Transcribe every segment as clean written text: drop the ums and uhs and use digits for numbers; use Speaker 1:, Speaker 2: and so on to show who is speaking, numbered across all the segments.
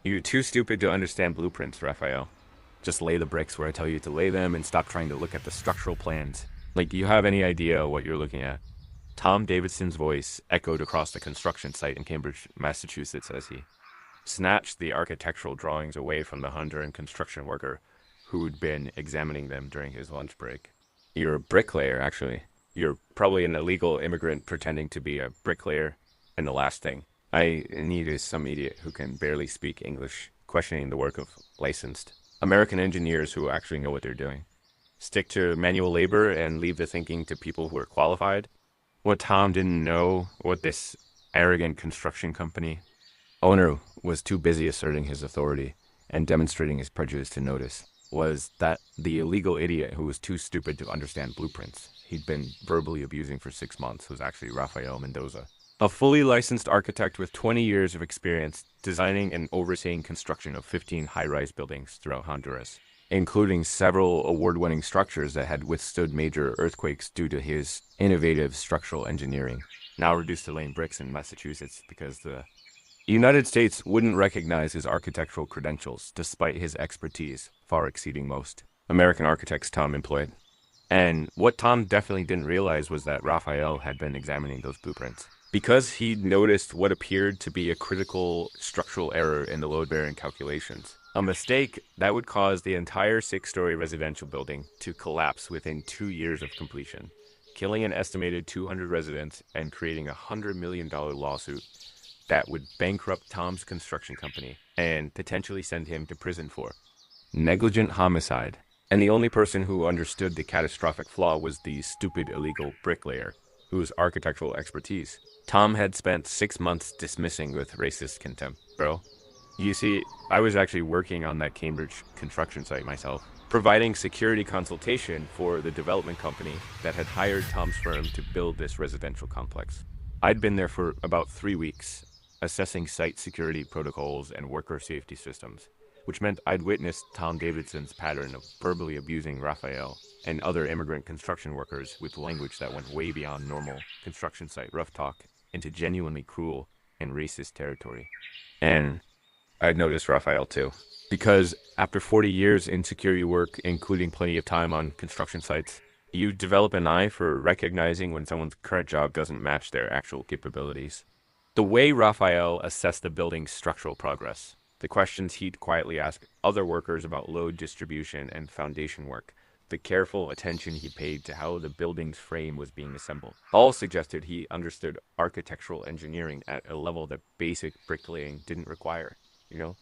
Speaker 1: You're too stupid to understand blueprints, Raphael. Just lay the bricks where I tell you to lay them and stop trying to look at the structural plans. Like, do you have any idea what you're looking at? Tom Davidson's voice echoed across the construction site in Cambridge, Massachusetts, as he snatched the architectural drawings away from the Honduran construction worker who'd been examining them during his lunch break. You're a bricklayer, actually. You're probably an illegal immigrant pretending to be a bricklayer. And the last thing I need is some idiot who can barely speak English questioning the work of licensed American engineers who actually know what they're doing. Stick to manual labor and leave the thinking to people who are qualified. What Tom didn't know, what this arrogant construction company owner was too busy asserting his authority and demonstrating his prejudice to notice, was that the illegal idiot who was too stupid to understand blueprints he'd been verbally abusing for 6 months was actually Rafael Mendoza, a fully licensed architect with 20 years of experience designing and overseeing construction of 15 high-rise buildings throughout Honduras, including several award-winning structures that had withstood major earthquakes due to his innovative structural engineering, now reduced to laying bricks in Massachusetts because the United States wouldn't recognize his architectural credentials, despite his expertise far exceeding most American architects Tom employed. And what Tom definitely didn't realize was that Raphael had been examining those blueprints. Because he'd noticed what appeared to be a critical structural error in the load-bearing calculations, a mistake that would cause the entire six-story residential building to collapse within 2 years of completion, killing an estimated 200 residents and creating a $100 million lawsuit that would bankrupt Tom's construction company and potentially send him to prison for negligent homicide. And the only person who understood the catastrophic flaw was the stupid illegal bricklayer, whose architectural expertise Tom had spent 6 months dismissing with racist contempt. Bro, you see, I was actually working on that Cambridge construction site myself, providing security consultation for the development company that had hired Tom's firm to build this residential complex. I'd been there for about 3 weeks, assessing site security protocols and worker safety systems, which meant I'd witnessed Tom Davidson's pattern of verbally abusing Raphael and other immigrant construction workers with language that went way beyond normal construction site rough talk into genuinely cruel and racist territory. And I'd noticed Raphael too, because after 40 years in security work, including plenty of time on construction sites, you develop an eye for recognizing when someone's current job doesn't match their actual capabilities. The way Raphael assessed the building's structural progress, the questions he'd quietly ask other workers about load distribution and foundation work, the careful attention he paid to how the building's frame was being assembled, all suggested he understood architectural engineering at a level that basic bricklaying didn't require, you know?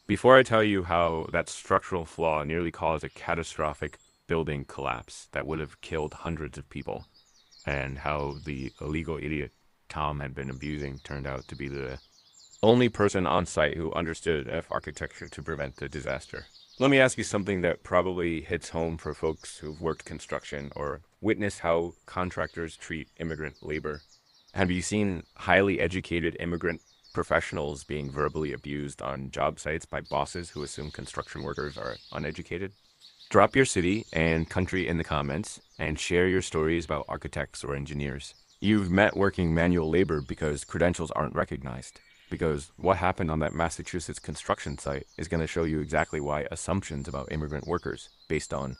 Speaker 1: Before I tell you how that structural flaw nearly caused a catastrophic building collapse that would have killed hundreds of people, and how the illegal idiot Tom had been abusing turned out to be the only person on site who understood enough architecture to prevent the disaster. Let me ask you something that probably hits home for folks who've worked construction or witnessed how contractors treat immigrant labor. Have you seen highly educated immigrant professionals being verbally abused on job sites by bosses who assume construction workers are uneducated? Drop your city and country in the comments and share your stories about architects or engineers you've met working manual labor because credentials aren't recognized. Because what happened on that Massachusetts construction site is going to show you exactly why assumptions about immigrant workers, based on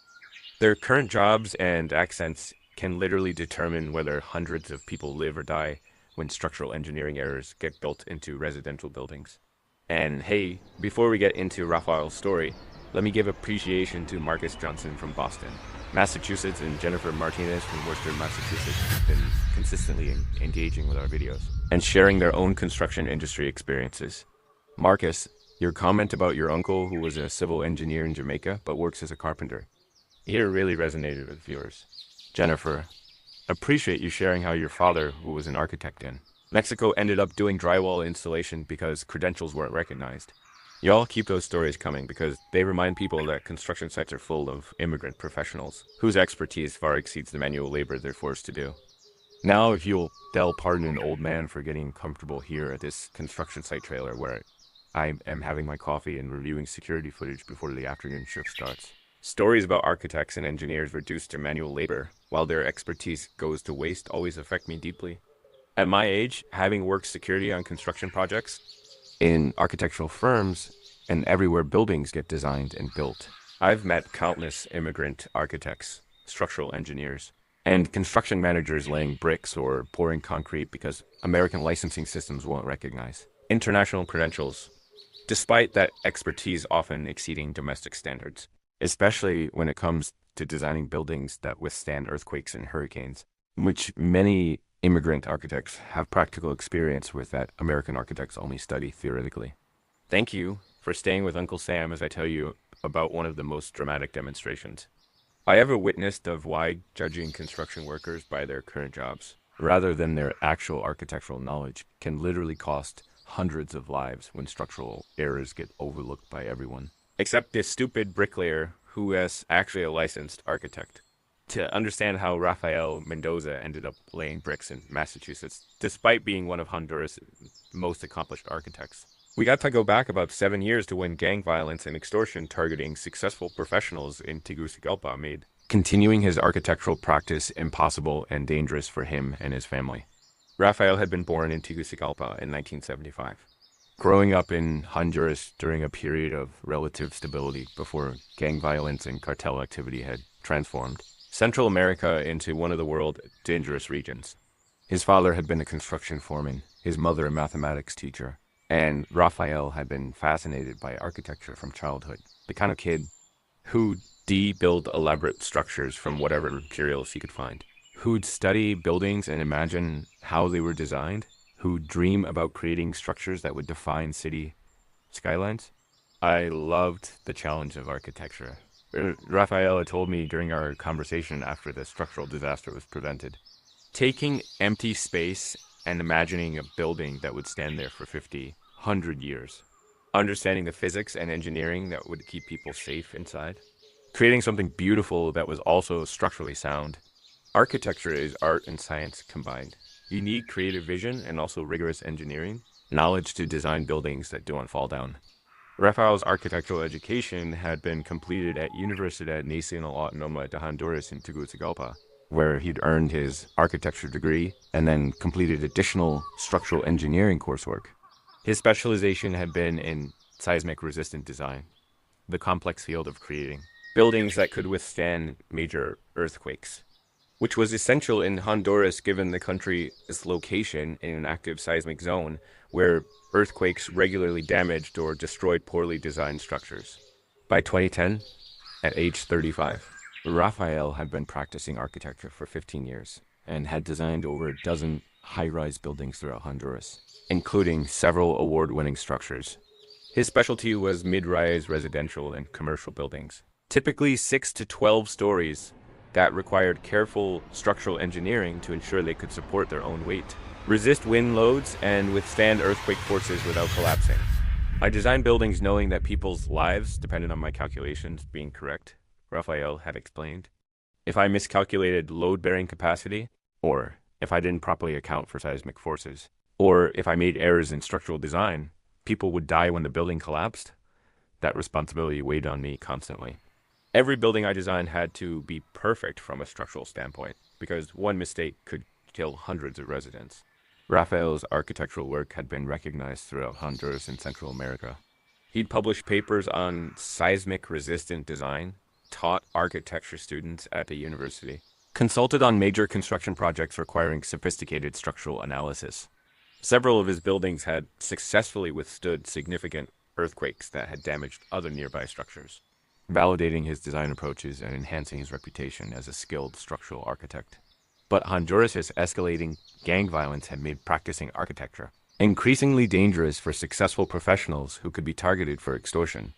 Speaker 1: their current jobs and accents, can literally determine whether hundreds of people live or die when structural engineering errors get built into residential buildings. And hey, before we get into Raphael's story, let me give appreciation to Marcus Johnson from Boston, Massachusetts, and Jennifer Martinez from Worcester, Massachusetts, who've been consistently engaging with our videos and sharing their own construction industry experiences. Marcus, your comment about your uncle who was a civil engineer in Jamaica but works as a carpenter, here really resonated with viewers. Jennifer, appreciate you sharing how your father, who was an architect in Mexico, ended up doing drywall installation because credentials weren't recognized. Y'all keep those stories coming because they remind people that construction sites are full of immigrant professionals whose expertise far exceeds the manual labor they're forced to do. Now, if you'll pardon an old man for getting comfortable here at this construction site trailer where I am having my coffee and reviewing security footage before the afternoon shift starts. Stories about architects and engineers reduced to manual labor while their expertise goes to waste always affect me deeply. At my age, having worked security on construction projects in architectural firms, and everywhere buildings get designed and built. I've met countless immigrant architects, structural engineers, and construction managers laying bricks or pouring concrete because American licensing systems won't recognize international credentials, despite that expertise often exceeding domestic standards, especially when it comes to designing buildings that withstand earthquakes and hurricanes, which many immigrant architects have practical experience with that American architects only study theoretically. Thank you for staying with Uncle Sam as I tell you about one of the most dramatic demonstrations I ever witnessed of why judging construction workers by their current jobs, rather than their actual architectural knowledge, can literally cost hundreds of lives when structural errors get overlooked by everyone. Except this stupid bricklayer who is actually a licensed architect. To understand how Rafael Mendoza ended up laying bricks in Massachusetts, despite being one of Honduras' most accomplished architects. We got to go back about 7 years to when gang violence and extortion targeting successful professionals in Tegucigalpa made continuing his architectural practice impossible and dangerous for him and his family. Rafael had been born in Tegucigalpa in 1975, growing up in Honduras during a period of relative stability before gang violence and cartel activity had transformed Central America into one of the world's dangerous regions. His father had been a construction foreman, his mother a mathematics teacher, and Rafael had been fascinated by architecture from childhood, the kind of kid who'd build elaborate structures from whatever materials he could find, who'd study buildings and imagine how they were designed, who'd dream about creating structures that would define city skylines. I loved the challenge of architecture. Rafael had told me during our conversation after the structural disaster was prevented. Taking empty space and imagining a building that would stand there for 50, 100 years. Understanding the physics and engineering that would keep people safe inside. Creating something beautiful that was also structurally sound. Architecture is art and science combined. You need creative vision and also rigorous engineering, knowledge to design buildings that don't fall down. Rafael's architectural education had been completed at Universidad Nacional Autónoma de Honduras in Tegucigalpa, where he'd earned his architecture degree and then completed additional structural engineering coursework. His specialization had been in seismic resistant design, the complex field of creating buildings that could withstand major earthquakes, which was essential in Honduras given the country's location in an active seismic zone where earthquakes regularly damaged or destroyed poorly designed structures. By 2010, at age 35, Rafael had been practicing architecture for 15 years and had designed over a dozen high-rise buildings throughout Honduras, including several award-winning structures. His specialty was mid-rise residential and commercial buildings, typically 6 to 12 stories, that required careful structural engineering to ensure they could support their own weight, resist wind loads, and withstand earthquake forces without collapsing. I designed buildings knowing that people's lives depended on my calculations being correct, Rafael had explained. If I miscalculated load-bearing capacity, or if I didn't properly account for seismic forces, or if I made errors in structural design, people would die when the building collapsed. That responsibility weighed on me constantly. Every building I designed had to be perfect from a structural standpoint, because one mistake could kill hundreds of residents. Rafael's architectural work had been recognized throughout Honduras and Central America. He'd published papers on seismic-resistant design, taught architecture students at the university, consulted on major construction projects requiring sophisticated structural analysis. Several of his buildings had successfully withstood significant earthquakes that had damaged other nearby structures, validating his design approaches and enhancing his reputation as a skilled structural architect. But Honduras' escalating gang violence had made practicing architecture increasingly dangerous for successful professionals who could be targeted for extortion.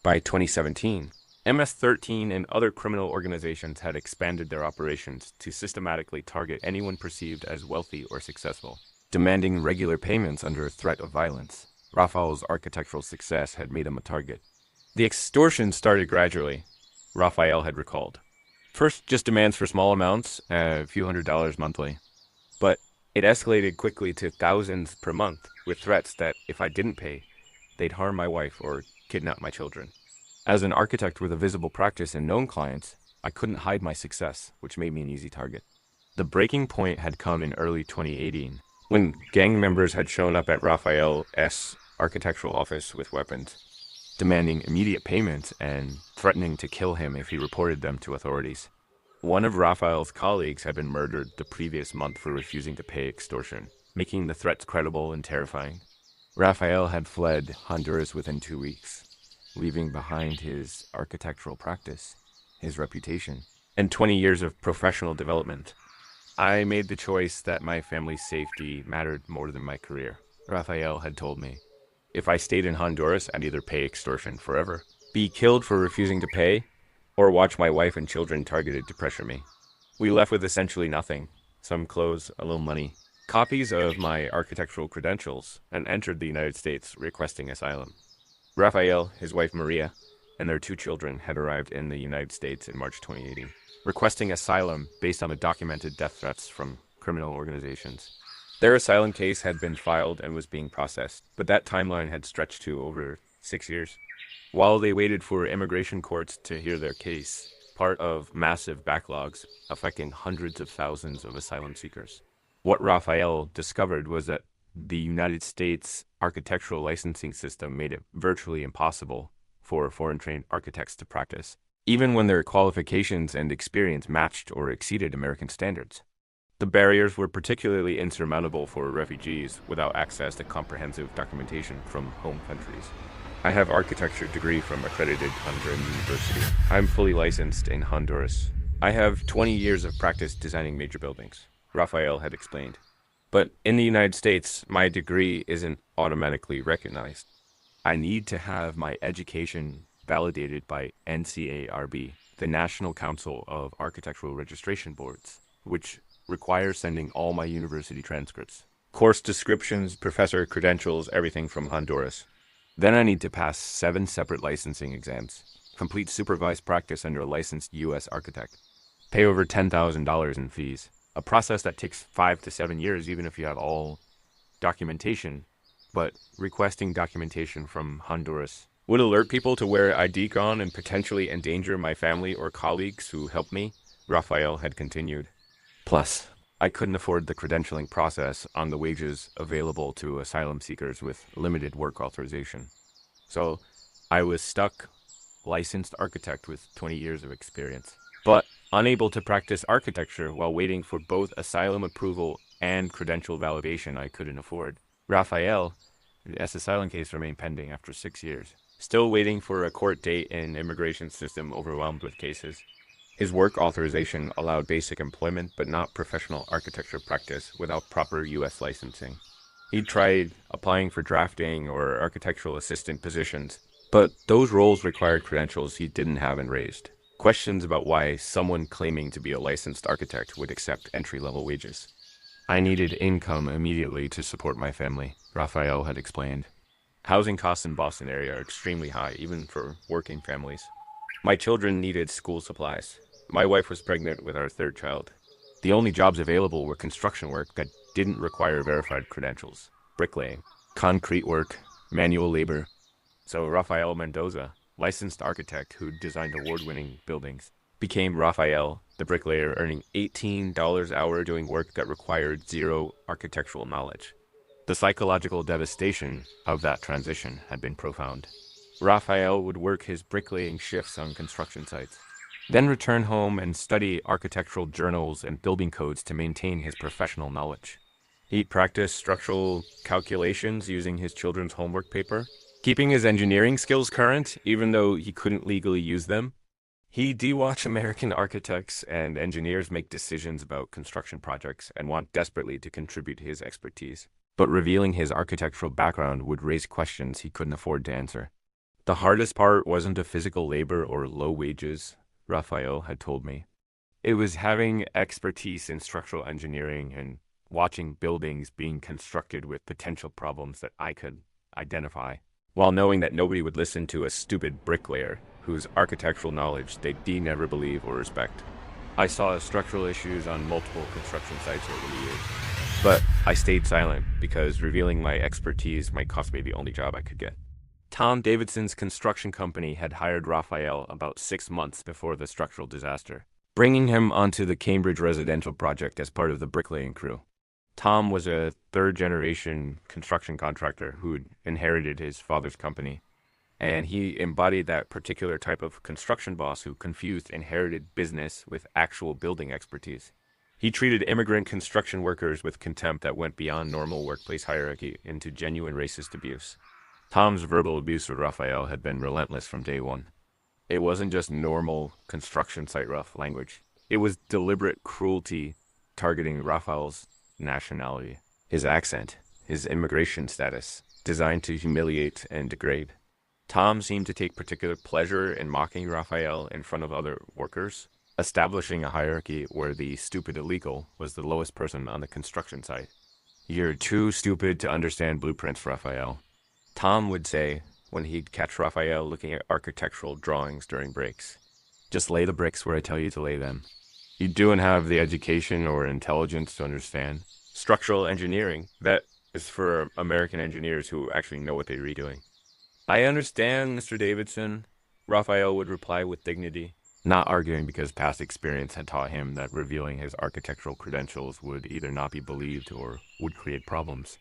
Speaker 1: By 2017, MS-13 and other criminal organizations had expanded their operations to systematically target anyone perceived as wealthy or successful, demanding regular payments under threat of violence. Rafael's architectural success had made him a target. The extortion started gradually, Rafael had recalled. First, just demands for small amounts, a few $100s monthly. But it escalated quickly to thousands per month, with threats that if I didn't pay, they'd harm my wife or kidnap my children. As an architect with a visible practice and known clients, I couldn't hide my success, which made me an easy target. The breaking point had come in early 2018, when gang members had shown up at Rafael's architectural office with weapons. demanding immediate payment and threatening to kill him if he reported them to authorities. One of Raphael's colleagues had been murdered the previous month for refusing to pay extortion, making the threats credible and terrifying. Raphael had fled Honduras within 2 weeks, leaving behind his architectural practice, his reputation, and 20 years of professional development. I made the choice that my family's safety mattered more than my career, Raphael had told me. If I stayed in Honduras, I'd either pay extortion forever, be killed for refusing to pay, or watch my wife and children targeted to pressure me. We left with essentially nothing, some clothes, a little money, copies of my architectural credentials, and entered the United States requesting asylum. Raphael, his wife Maria, and their 2 children had arrived in the United States in March 2018, requesting asylum based on the documented death threats from criminal organizations. Their asylum case had been filed and was being processed, but that timeline had stretched to over 6 years. While they waited for immigration courts to hear their case, part of massive backlogs affecting hundreds of thousands of asylum seekers. What Raphael discovered was that the United States architectural licensing system made it virtually impossible for foreign-trained architects to practice, even when their qualifications and experience matched or exceeded American standards. The barriers were particularly insurmountable for refugees without access to comprehensive documentation from home countries. I have an architecture degree from accredited Honduran University. I'm fully licensed in Honduras. I have 20 years of practice designing major buildings, Raphael had explained. But in the United States, my degree isn't automatically recognized. I need to have my education validated by NCARB, the National Council of Architectural Registration Boards, which requires sending all my university transcripts, course descriptions, professor credentials, everything from Honduras. Then I need to pass 7 separate licensing exams, complete supervised practice under a licensed U.S. architect, pay over $10,000 in fees, a process that takes 5 to 7 years even if you have all documentation, but requesting documentation from Honduras would alert people to where I'd gone and potentially endanger my family or colleagues who helped me, Raphael had continued. Plus, I couldn't afford the credentialing process on the wages available to asylum seekers with limited work authorization. So I was stuck, licensed architect with 20 years of experience, but unable to practice architecture while waiting for both asylum approval and credential validation I couldn't afford. Raphael's asylum case remained pending after 6 years, still waiting for a court date and immigration system overwhelmed with cases. His work authorization allowed basic employment but not professional architecture practice without proper U.S. licensing. He tried applying for drafting or architectural assistant positions, but those roles required credentials he didn't have and raised questions about why someone claiming to be a licensed architect would accept entry-level wages. I needed income immediately to support my family, Raphael had explained. Housing costs in Boston area are extremely high, even for working families. My children needed school supplies. My wife was pregnant with our 3rd child. The only jobs available were construction work that didn't require verified credentials, bricklaying, concrete work, manual labor. So Rafael Mendoza, licensed architect who designed award-winning buildings, became Raphael, the bricklayer, earning $18 an hour doing work that required 0 architectural knowledge. The psychological devastation of that transition had been profound. Raphael would work his bricklaying shifts on construction sites, then return home and study architectural journals and building codes to maintain his professional knowledge. He'd practice structural calculations using his children's homework paper, keeping his engineering skills current even though he couldn't legally use them. He'd watch American architects and engineers make decisions about construction projects and want desperately to contribute his expertise. But revealing his architectural background would raise questions he couldn't afford to answer. The hardest part wasn't the physical labor or low wages, Raphael had told me. It was having expertise in structural engineering and watching buildings being constructed with potential problems that I could identify, while knowing that nobody would listen to a stupid bricklayer whose architectural knowledge they'd never believe or respect. I saw structural issues on multiple construction sites over the years, but I stayed silent because revealing my expertise might cost me the only job I could get. Tom Davidson's construction company had hired Raphael about 6 months before the structural disaster, bringing him onto the Cambridge residential project as part of the bricklaying crew. Tom was a 3rd-generation construction contractor who'd inherited his father's company. And he embodied that particular type of construction boss who confused inherited business with actual building expertise. He treated immigrant construction workers with contempt that went beyond normal workplace hierarchy into genuine racist abuse. Tom's verbal abuse of Raphael had been relentless from day one. It wasn't just normal construction site rough language. It was deliberate cruelty targeting Raphael's nationality, his accent, his immigration status, designed to humiliate and degrade. Tom seemed to take particular pleasure in mocking Raphael in front of other workers, establishing a hierarchy where the stupid illegal was the lowest person on the construction site. "You're too stupid to understand blueprints, Raphael," Tom would say when he'd catch Raphael looking at architectural drawings during breaks. "Just lay the bricks where I tell you to lay them. You don't have the education or intelligence to understand. Structural engineering, that is for American engineers who actually know what they're redoing." "I understand, Mr. Davidson," Raphael would reply with dignity, not arguing because past experience had taught him that revealing his architectural credentials would either not be believed or would create problems.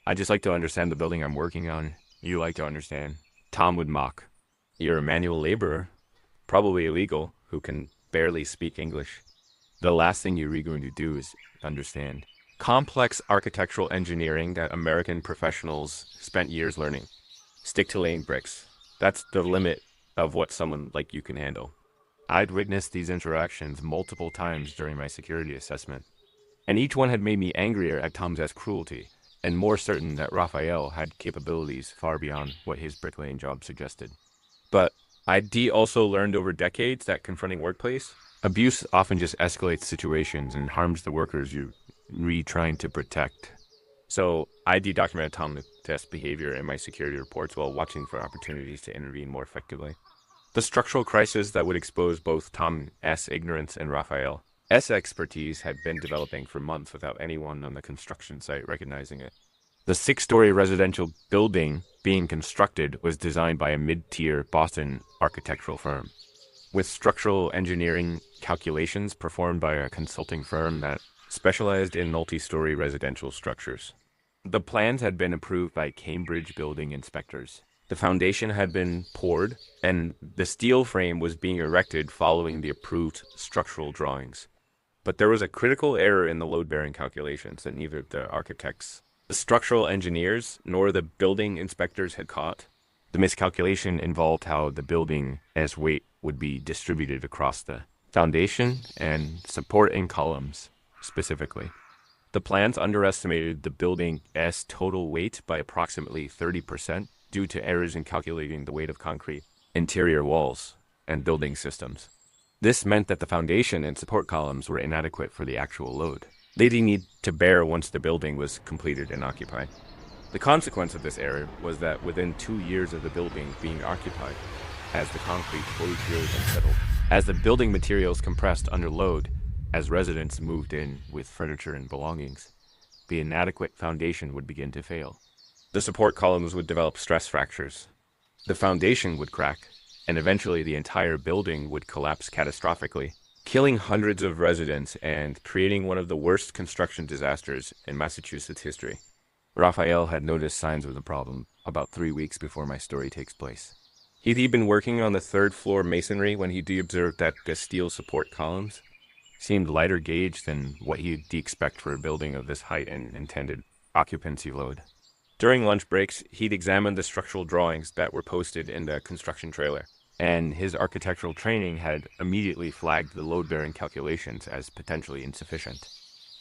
Speaker 1: "I just like to understand the building I'm working on. You like to understand." Tom would mock. "You're a manual laborer, probably illegal, who can barely speak English. The last thing you're going to do is understand complex architectural engineering that American professionals spent years learning. Stick to laying bricks. That's the limit of what someone like you can handle." I'd witnessed these interactions multiple times during my security assessment, and each one had made me angrier at Tom's cruelty, and more certain that Raphael had capabilities far beyond what his bricklaying job suggested. But I'd also learned over decades that confronting workplace abuse often just escalates situations and harms the workers you're trying to protect. So I documented Tom's behavior in my security reports while watching for opportunities to intervene more effectively. The structural crisis that would expose both Tom's ignorance and Raphael's expertise had been developing for months without anyone on the construction site recognizing it. The 6-story residential building being constructed was designed by a mid-tier Boston architectural firm, with structural engineering calculations performed by a consulting firm that specialized in multi-story residential structures. The plans had been approved by Cambridge building inspectors. The foundation had been poured, and the steel frame was being erected following the approved structural drawings. But there was a critical error in the load-bearing calculations that neither the architects, the structural engineers, nor the building inspectors had caught. The miscalculation involved how the building's weight would be distributed across the foundation and supporting columns, specifically. The plans underestimated the building's total weight by approximately 30% due to errors in calculating the weight of concrete, interior walls, and building systems. This meant that the foundation and support columns were inadequate for the actual load they'd need to bear once the building was completed and occupied. The consequence of this error was that within 2 years of the building being occupied, as the concrete fully cured and settled, as the building materials compressed under load, as residents moved in with furniture and belongings, the inadequate foundation would begin to fail. The support columns would develop stress fractures. The foundation would crack, and eventually the entire building would collapse catastrophically, killing hundreds of residents and creating one of the worst construction disasters in Massachusetts history. Raphael had noticed signs of the problem about 3 weeks before my story takes place. He'd been working on the 3rd floor masonry when he observed that the steel support columns seemed lighter gauge than what he'd expect for a building of this height and intended occupancy load. During lunch breaks, he'd examined the structural drawings that were posted in the construction trailer, and his architectural training had immediately flagged the load-bearing calculations as potentially insufficient.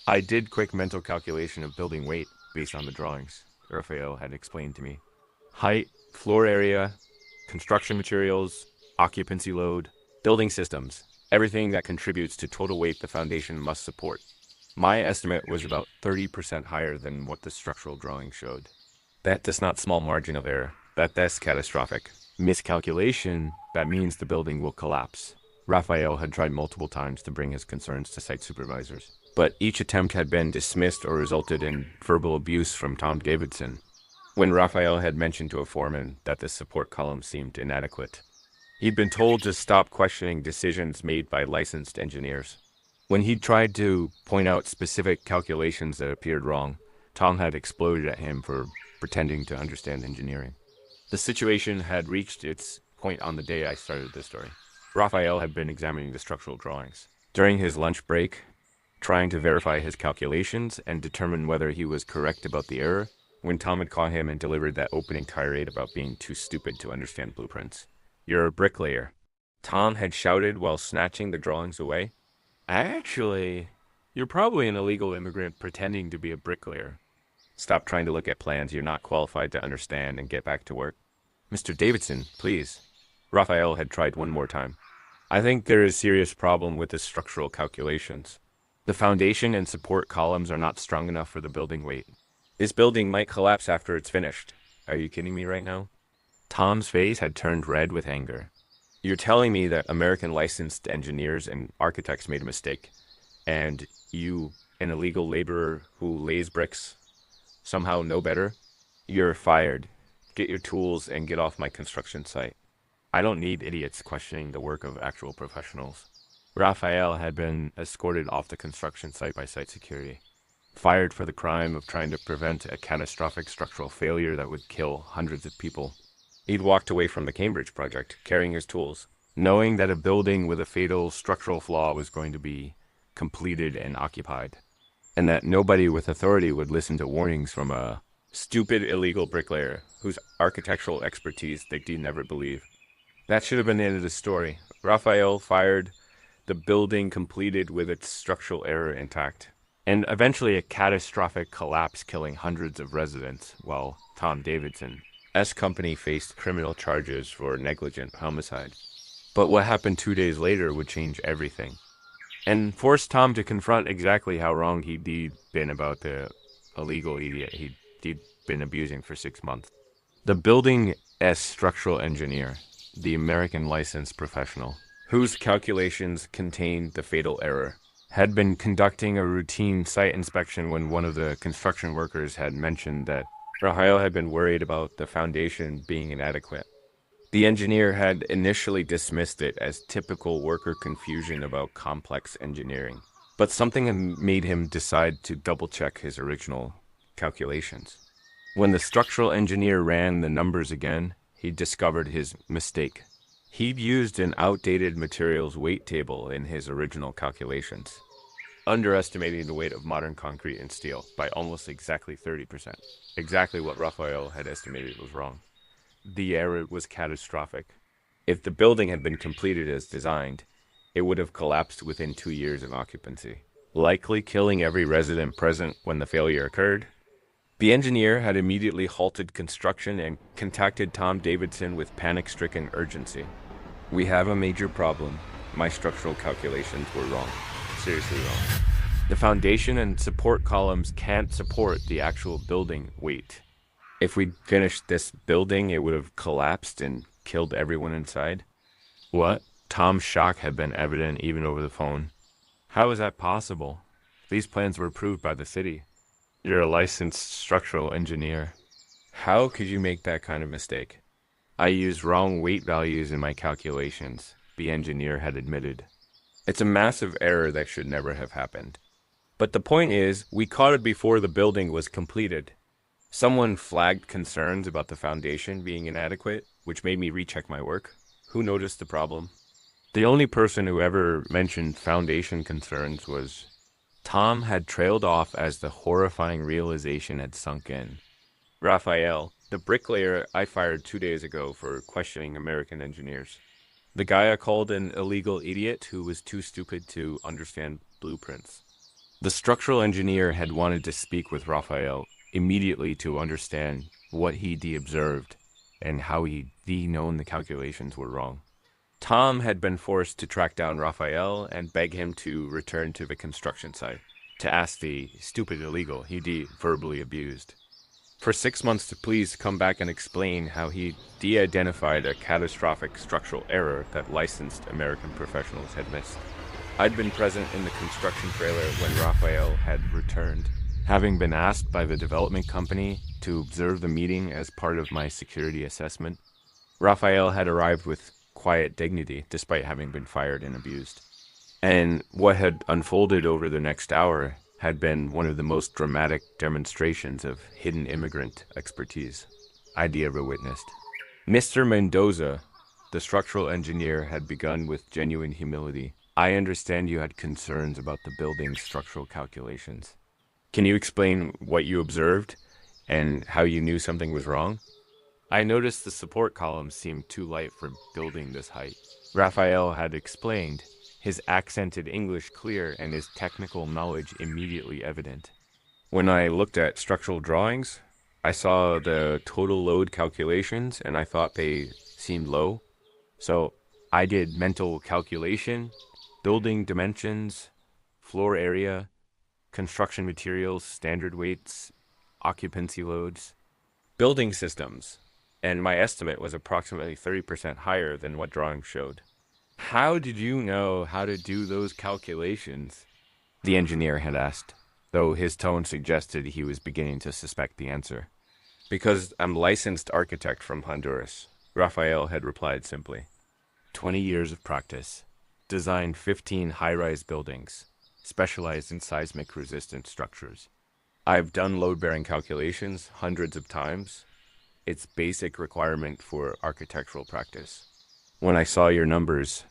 Speaker 1: "I did quick mental calculation of building weight based on the drawings," Raphael had explained to me. "Height, floor area, construction materials, occupancy load, building systems, everything that contributes to total weight the foundation must support. My estimate was about 30% higher than what the structural drawing showed. That's not small margin of error. That's catastrophic. Miscalculation, that means the building will collapse." Raphael had tried multiple times to bring his concerns to site supervisors, but each attempt had been dismissed or resulted in verbal abuse from Tom Davidson. When Raphael had mentioned to a foreman that the support column seemed inadequate, he'd been told to stop questioning decisions made by licensed engineers. When he tried to point out specific calculations that appeared wrong, Tom had exploded at him for pretending to understand engineering. The situation had reached its point on the day I started this story. Raphael had been examining the structural drawings. During his lunch break, trying to verify his calculations and determine whether he was correct about the error, when Tom had caught him and delivered that opening tirade about being too stupid to understand blueprints. "You're a bricklayer," Tom had shouted while snatching the drawings away. "Actually, you're probably an illegal immigrant pretending to be a bricklayer. Stop trying to look at plans you're not qualified to understand and get back to work." "Mr. Davidson, please." Raphael had tried one more time. "I think there is a serious problem with the structural calculations. The foundation and support columns are not strong enough for the building weight. This building might collapse after it's finished. Are you kidding me right now?" Tom's face had turned red with anger. "You're telling me that American licensed engineers and architects made a mistake, and you, an illegal laborer who lays bricks, somehow know better? You're fired. Get your tools and get off my construction site. I don't need idiots questioning the work of actual professionals." Raphael had been escorted off the construction site by site security, fired for the crime of trying to prevent a catastrophic structural failure that would kill hundreds of people. He'd walked away from the Cambridge project, carrying his tools, knowing that a building with a fatal structural flaw was going to be completed and occupied, and that nobody with authority would listen to warnings from a stupid illegal bricklayer whose architectural expertise they'd never believe. That should have been the end of the story. Raphael fired, the building completed with its structural error intact, and eventually a catastrophic collapse killing hundreds of residents, while Tom Davidson S company faced criminal charges for negligent homicide. But what happened 2 days later would change everything, and force Tom to confront exactly how wrong he'd been about the illegal idiot he'd been abusing for 6 months. The building S structural engineer, the American licensed professional, whose calculations contained the fatal error, had been conducting a routine site inspection when one of the construction workers had mentioned that Raphael had been worried about the foundation being inadequate. The engineer had initially dismissed it as typical worker confusion about complex engineering, but something had made him decide to double-check his original calculations. When the structural engineer ran the numbers again, he discovered his mistake. He'd used an outdated materials weight table in his original calculations, underestimating the weight of modern concrete and steel by almost exactly 30%. Exactly what Raphael had estimated was wrong. The error was catastrophic. If the building had been completed as designed, it would have collapsed within 2 years of occupancy, likely killing every resident present when the failure occurred. The engineer had immediately halted construction and contacted Tom Davidson with panic-stricken urgency. "We have a major problem. My structural calculations were wrong. Seriously wrong. The foundation and support columns can't support the actual building weight. If we'd finished this building, it would have collapsed and killed everyone inside." "What?" Tom's shock had been evident even over the phone. "How is that possible? These plans were approved by the city. You're a licensed structural engineer. How could you make that kind of mistake?" "I used wrong weight values in my calculations," the engineer had admitted. "It's a massive error that should never have happened. But the point is, we caught it before the building was completed. Someone flagged concerns about the foundation being inadequate, which made me recheck my work. Who noticed the problem? The only person who ever mentioned foundation concerns was..." Tom had trailed off as the horrifying realization had sunk in. "Raphael, the bricklayer I fired 2 days ago for questioning American engineers. The guy I called an illegal idiot who was too stupid to understand blueprints." The structural engineer had wanted to speak with Raphael immediately to understand what he'd observed and how he'd known the calculations were wrong. Tom had been forced to track down Raphael and beg him to return to the construction site to ask the stupid illegal he'd verbally abused for 6 months to please come back and explain how he de-identified a catastrophic structural error that licensed American professionals had missed. I'd been present in the construction trailer when Raphael had returned, having been asked by the development company to observe the meeting as part of my security assessment. Raphael had arrived with quiet dignity despite having been fired and abused. And what had unfolded over the next hour had been one of the most dramatic demonstrations of hidden immigrant expertise I'd ever witnessed. Mr. Mendoza, the structural engineer, had begun with genuine humility. I understand you had concerns about the building's structural calculations. Can you explain what you observed and how you knew something was wrong? I noticed the support columns seemed too light for building this height. Raphael had explained, his accented English clear and his technical knowledge immediately evident. When I looked at structural drawings, I saw the total load calculations and I thought they seemed low. So I did mental calculation, building dimensions, floor area, construction materials, standard weights, occupancy loads, building systems, and my estimate was approximately 30% higher than what drawings showed. How did you know how to do those calculations? The engineer had asked, though his tone suggested he was beginning to suspect the answer. Because I'm licensed architect from Honduras, Raphael had replied simply. 20 years of practice, designed 15 high-rise buildings, specialized in seismic resistant structures. I've done load-bearing calculations hundreds of times. It's basic requirement for architectural practice. When I saw your numbers,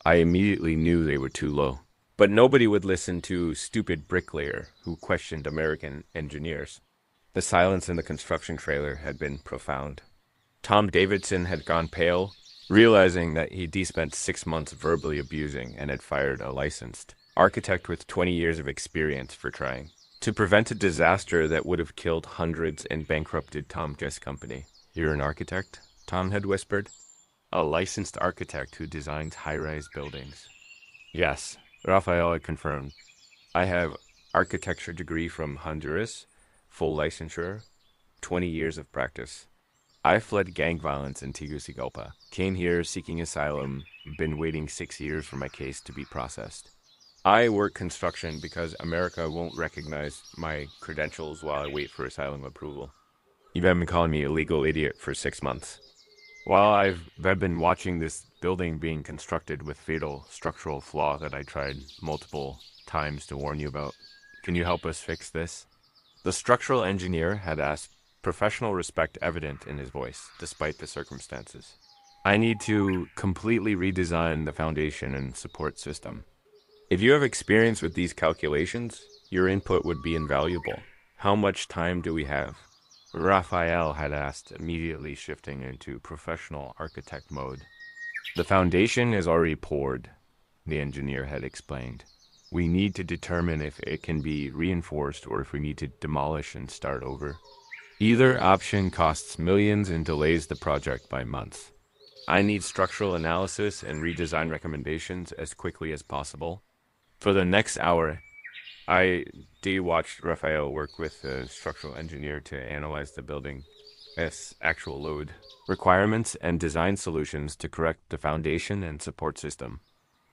Speaker 1: I immediately knew they were too low. But nobody would listen to stupid bricklayer who questioned American engineers. The silence in the construction trailer had been profound. Tom Davidson had gone pale, realizing that he'd spent 6 months verbally abusing and had fired a licensed architect with 20 years of experience for trying to prevent a disaster that would have killed hundreds and bankrupted Tom's company. You're an architect? Tom had whispered. A licensed architect who designs high-rise buildings. Yes, Raphael had confirmed. I have architecture degree from Honduras, full licensure, 20 years of practice. I fled gang violence in Tegucigalpa, came here seeking asylum, been waiting 6 years for my case to be processed. I work construction because America won't recognize my credentials while I wait for asylum approval. You've been calling me a legal idiot for 6 months. While I've been watching this building being constructed with fatal structural flaw that I tried multiple times to warn you about, can you help us fix this? The structural engineer had asked, professional respect evident in his voice, despite the circumstances. I need to completely redesign the foundation and support system. If you have experience with these calculations, your input would be invaluable. How much time do we have? Raphael had asked, immediately shifting into professional architect mode. The foundation is already poured, the engineer had explained. We need to determine if it can be reinforced or if we need to demolish and start over. Either option costs millions and delays the project by months. I need structural analysis and redesign recommendations as quickly as possible. For the next hour, I watched Raphael work with the structural engineer to analyze the building's actual load requirements and design solutions to correct the foundation and support system.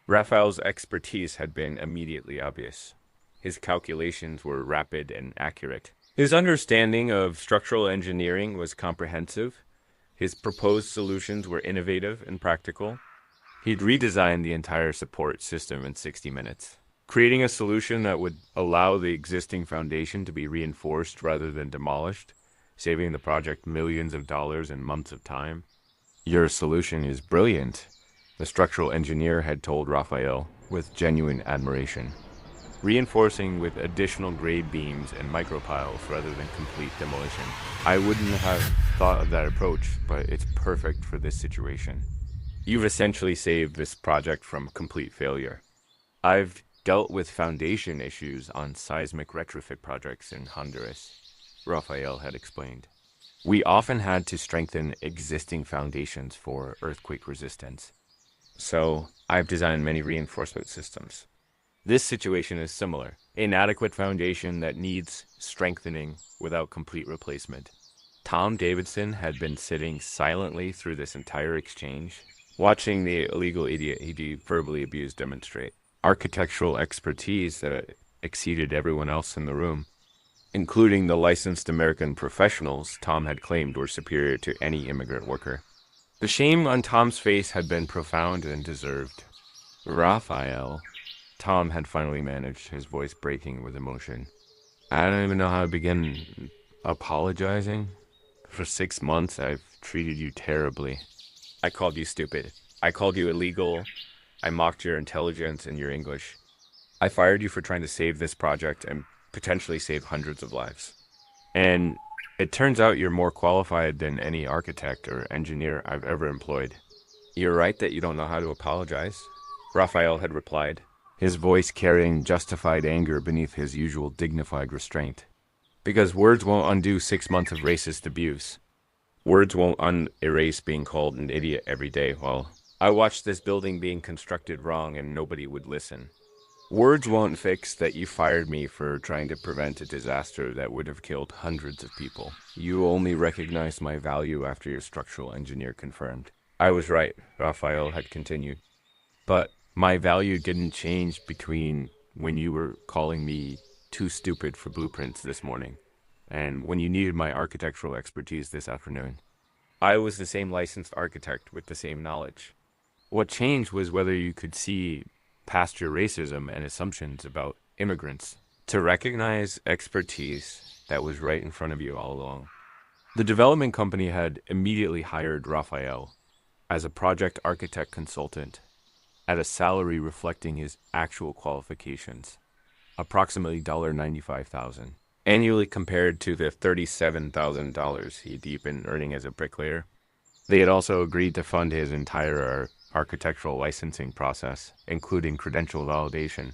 Speaker 1: Raphael's expertise had been immediately obvious. His calculations were rapid and accurate. His understanding of structural engineering was comprehensive. His proposed solutions were innovative and practical. He'd redesigned the entire support system in 60 minutes, creating a solution that would allow the existing foundation to be reinforced rather than demolished, saving the project millions of dollars and months of time. Your solution is brilliant, the structural engineer had told Raphael with genuine admiration. Reinforcing with additional grade beams and micropiles rather than complete demolition. I wouldn't have thought of that approach, but it's perfect for this situation. You've essentially saved this project from complete failure. I've dealt with foundation issues on seismic retrofit projects in Honduras, Raphael had explained. We often had to strengthen existing foundations for earthquake resistance. So I've designed many reinforcement systems. This situation is similar. Inadequate foundation that needs strengthening without complete replacement. Tom Davidson had been sitting silently through this entire exchange, watching the illegal idiot he verbally abused demonstrate architectural expertise that exceeded everyone else in the room, including the licensed American professionals Tom had claimed were superior to any immigrant worker. The shame on Tom's face had been profound and deserved. Raphael, Tom had finally managed, his voice breaking with emotion. I don't even know how to begin apologizing. For 6 months, I've treated you terribly. I called you stupid. I called you illegal. I mocked your intelligence and your English. I fired you for trying to save this project and potentially save hundreds of lives. And it turns out you're more qualified than any architect or engineer I've ever employed. You're right that you don't know how to apologize, Raphael had replied, his voice carrying justified anger beneath his usual dignified restraint. Because words won't undo 6 months of racist abuse. Words won't erase being called an idiot every day while I watched this building being constructed wrong and nobody would listen. Words won't fix that you fired me for trying to prevent a disaster that would have killed hundreds of people. You only recognized my value after your structural engineer confirmed. I was right, Raphael had continued. But my value didn't change between when you were calling me too stupid for blueprints this morning and when you needed my architectural expertise this afternoon. I was the same licensed architect with the same knowledge. What changed was whether you could see past your racism and assumptions about immigrants to recognize expertise that was right in front of you all along. The development company had immediately hired Raphael as a project architect consultant at a salary reflecting his actual qualifications, approximately $95,000, annually compared to the $37,000 he'd been earning as a bricklayer. They had also agreed to fund his entire architectural licensing process, including credential validation,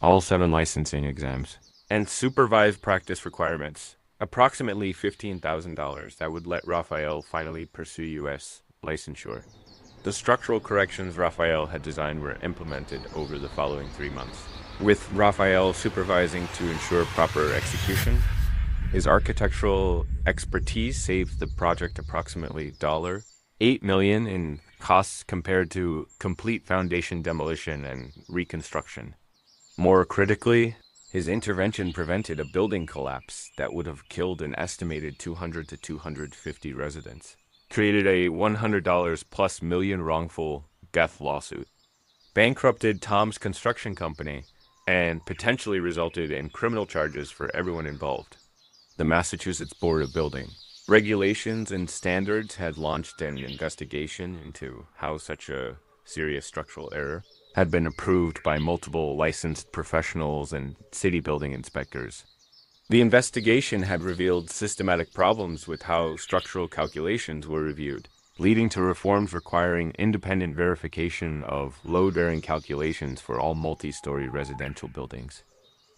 Speaker 1: all 7 licensing exams, and supervised practice requirements, approximately $15,000 that would let Raphael finally pursue U.S. licensure. The structural corrections Raphael had designed were implemented over the following 3 months, with Raphael supervising to ensure proper execution. His architectural expertise saved the project approximately $8 million in costs compared to complete foundation demolition and reconstruction. More critically, his intervention prevented a building collapse that would have killed an estimated 200 to 250 residents, created a $100 plus million wrongful death lawsuit, bankrupted Tom's construction company, and potentially resulted in criminal charges for everyone involved. The Massachusetts Board of Building Regulations and Standards had launched an investigation into how such a serious structural error had been approved by multiple licensed professionals and city building inspectors. The investigation had revealed systematic problems with how structural calculations were reviewed, leading to reforms requiring independent verification of load-bearing calculations for all multi-story residential buildings.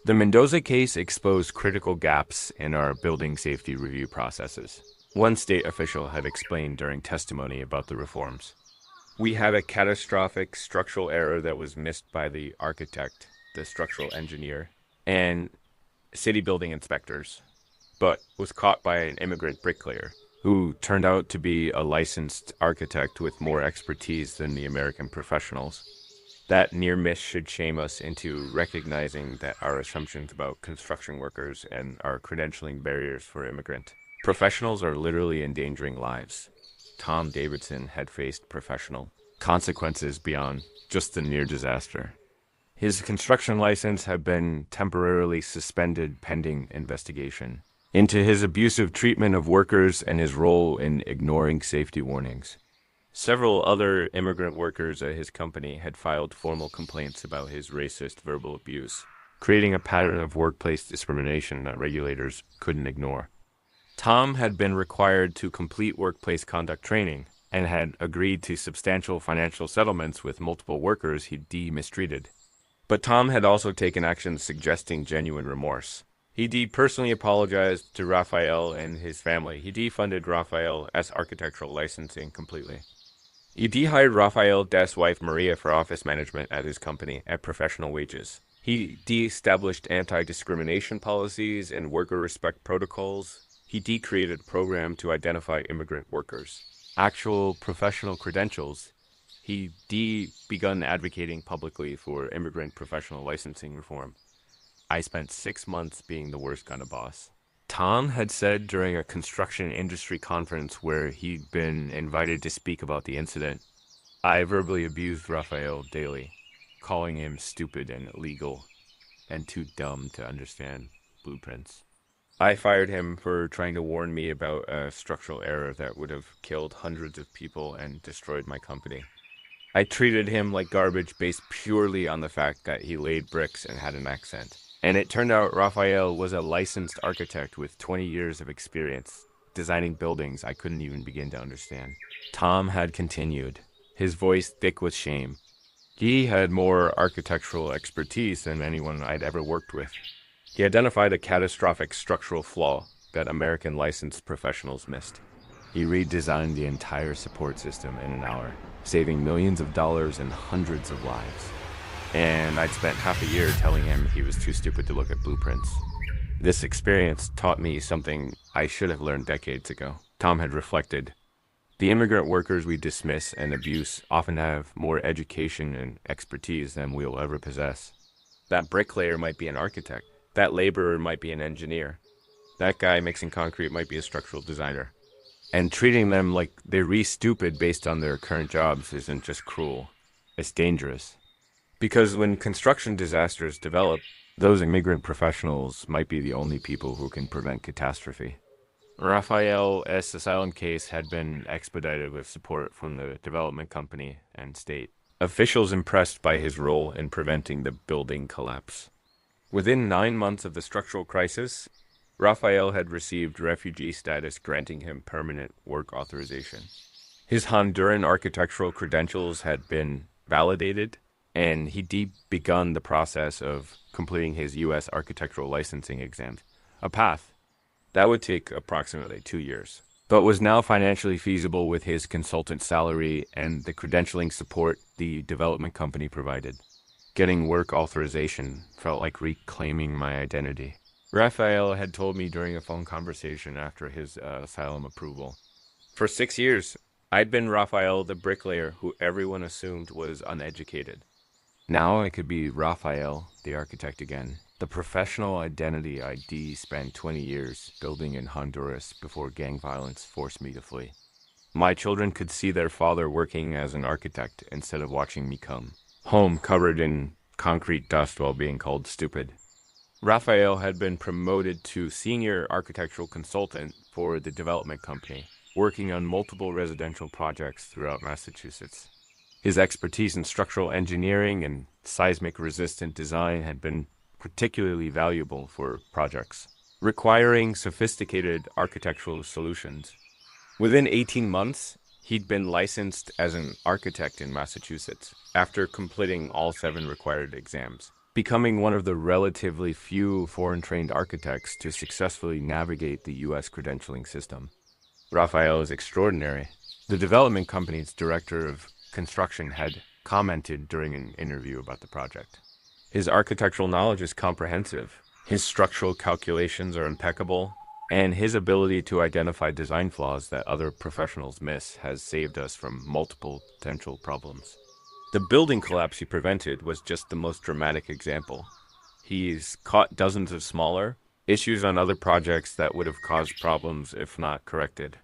Speaker 1: The Mendoza case exposed critical gaps in our building safety review processes. One state official had explained during testimony about the reforms. We had a catastrophic structural error that was missed by the architect, the structural engineer, and city building inspectors, but was caught by an immigrant bricklayer who turned out to be a licensed architect with more expertise than the American professionals. That near miss should shame us into recognizing that our assumptions about construction workers and our credentialing barriers for immigrant professionals are literally endangering lives. Tom Davidson had faced professional consequences beyond just the near disaster. His construction license had been temporarily suspended pending investigation into his abusive treatment of workers and his role in ignoring safety warnings. Several other immigrant workers at his company had filed formal complaints about his racist verbal abuse, creating a pattern of workplace discrimination that regulators couldn't ignore. Tom had been required to complete workplace conduct training and had agreed to substantial financial settlements with multiple workers he'd mistreated. But Tom had also taken actions suggesting genuine remorse. He personally apologized to Raphael and his family. He defunded Raphael as architectural licensing completely. He hired Raphael's wife Maria for office management at his company at professional wages. He de-established anti-discrimination policies and worker respect protocols. He de-created a program to identify immigrant workers. Actual professional credentials. He begun advocating publicly for immigrant professional licensing reform. I spent 6 months being the worst kind of boss. Tom had said during a construction industry conference where he'd been invited to speak about the incident, I verbally abused Raphael daily, calling him stupid and illegal and too dumb to understand blueprints. I fired him for trying to warn me about a structural error that would have killed hundreds of people and destroyed my company. I treated him like garbage based purely on the fact that he laid bricks and had an accent. And it turned out Raphael was a licensed architect with 20 years of experience, designing buildings I couldn't even begin to understand. Tom had continued, his voice thick with shame. He had more architectural expertise than anyone I'd ever worked with. He identified a catastrophic structural flaw that American licensed professionals missed. He redesigned the entire support system in an hour, saving millions of dollars and hundreds of lives. And I'd spent half a year telling him he was too stupid to look at blueprints. This experience taught me something I should have learned decades ago. Tom had reflected. The immigrant workers we dismiss and abuse often have more education and expertise than we'll ever possess. That bricklayer might be an architect. That laborer might be an engineer. That guy mixing concrete might be a structural designer. And treating them like they're stupid based on their current jobs isn't just cruel. It's dangerous. Because when construction disasters develop, those immigrant professionals might be the only people who can prevent catastrophe. Raphael's asylum case had been expedited with support from the development company and state. Officials impressed by his role in preventing the building collapse. Within 9 months of the structural crisis, Raphael had received refugee status, granting him permanent work authorization. His Honduran architectural credentials had been validated, and he'd begun the process of completing his U.S. architectural licensing exams, a path that would take approximately 2 years, but was now financially feasible with his consultant salary and the credentialing support the development company provided. Getting work authorization felt like reclaiming my identity. Raphael had told me during a phone conversation after his asylum approval. For 6 years, I'd been Raphael the bricklayer who everyone assumed was uneducated. Now I could be Raphael the architect again, the professional identity I'd spent 20 years building in Honduras before gang violence forced me to flee. My children could see their father working as an architect instead of watching me come home covered in concrete dust while being called stupid. Raphael had been promoted to senior architectural consultant for the development company, working on multiple residential projects throughout Massachusetts. His expertise in structural engineering and seismic-resistant design had been particularly valuable for projects requiring sophisticated architectural solutions. Within 18 months, he'd been licensed as an architect in Massachusetts after completing all 7 required exams, becoming one of the relatively few foreign-trained architects to successfully navigate the U.S. credentialing system. Raphael is extraordinary. The development company's director of construction had commented during an interview about the project. His architectural knowledge is comprehensive. His structural calculations are impeccable, and his ability to identify design flaws that other professionals miss has saved us from multiple potential problems. The building collapse he prevented was just the most dramatic example. He's caught dozens of smaller issues on other projects that would have caused problems if not corrected.